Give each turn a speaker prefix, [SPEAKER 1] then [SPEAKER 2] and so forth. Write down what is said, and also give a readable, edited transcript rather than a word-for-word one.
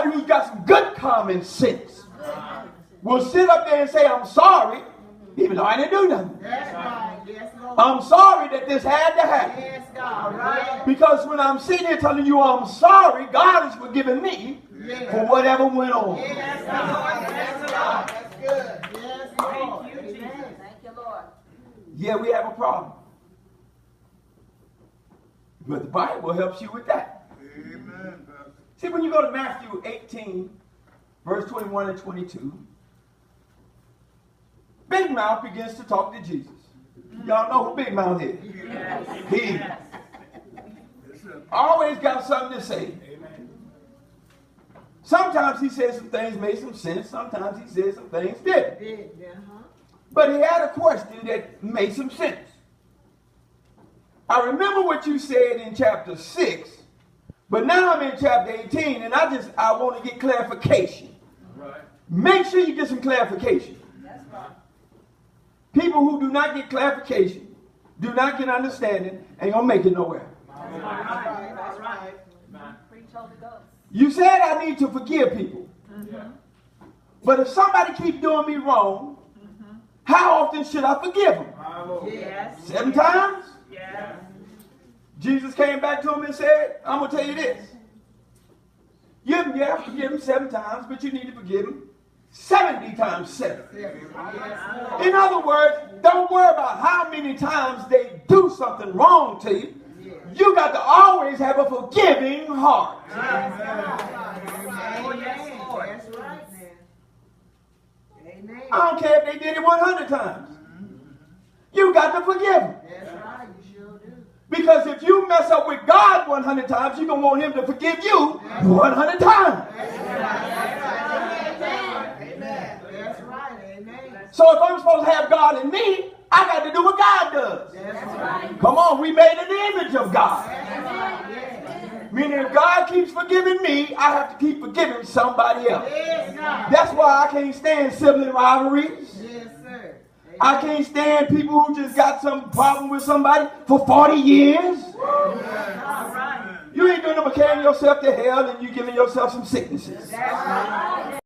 [SPEAKER 1] somebody who's got some good common sense will sit up there and say, I'm sorry, even though I didn't do nothing.
[SPEAKER 2] That's right. Yes, Lord.
[SPEAKER 1] I'm sorry that this had to happen.
[SPEAKER 2] Yes, God. Right.
[SPEAKER 1] Because when I'm sitting here telling you I'm sorry, God is forgiving me for whatever went on.
[SPEAKER 2] Yes, God. Yes, Lord. That's good. Yes, Lord.
[SPEAKER 3] Thank you, Jesus. Thank you, Lord.
[SPEAKER 1] Yeah, we have a problem. But the Bible helps you with that.
[SPEAKER 4] Amen.
[SPEAKER 1] See, when you go to Matthew 18, verse 21 and 22, Big Mouth begins to talk to Jesus. Y'all know who Big Mouth is?
[SPEAKER 3] Yes.
[SPEAKER 1] He
[SPEAKER 3] Yes.
[SPEAKER 1] always got something to say. Sometimes he said some things made some sense. Sometimes he said some things didn't. But he had a question that made some sense. I remember what you said in chapter 6, but now I'm in chapter 18, and I want to get clarification.
[SPEAKER 4] Right.
[SPEAKER 1] Make sure you get some clarification.
[SPEAKER 3] That's right.
[SPEAKER 1] People who do not get clarification, do not get understanding, ain't gonna make it nowhere.
[SPEAKER 2] That's right. That's right.
[SPEAKER 3] Preach Holy Ghost.
[SPEAKER 1] You said I need to forgive people. But if somebody keeps doing me wrong, how often should I forgive them?
[SPEAKER 2] Yes.
[SPEAKER 1] 7 times?
[SPEAKER 3] Yes.
[SPEAKER 1] Jesus came back to him and said, I'm going to tell you this. You have to forgive him 7 times, but you need to forgive him 70 times 7. In other words, don't worry about how many times they do something wrong to you. You got to always have a forgiving heart.
[SPEAKER 2] That's right. Amen.
[SPEAKER 1] I don't care if they did it 100 times. You got to forgive them.
[SPEAKER 2] That's right. You sure do.
[SPEAKER 1] Because if you mess up with God 100 times, you're going to want him to forgive you 100 times.
[SPEAKER 2] Amen. That's right. Amen.
[SPEAKER 1] So if I'm supposed to have God in me, I got to do what God does.
[SPEAKER 2] That's right.
[SPEAKER 1] Come on, we made in the image of God.
[SPEAKER 2] Yes.
[SPEAKER 1] Meaning if God keeps forgiving me, I have to keep forgiving somebody else.
[SPEAKER 2] Yes, God.
[SPEAKER 1] That's why I can't stand sibling rivalries.
[SPEAKER 2] Yes, sir.
[SPEAKER 1] I can't stand people who just got some problem with somebody for 40 years.
[SPEAKER 2] All right.
[SPEAKER 1] You ain't doing nothing but carrying yourself to hell and you giving yourself some sicknesses.
[SPEAKER 2] That's right.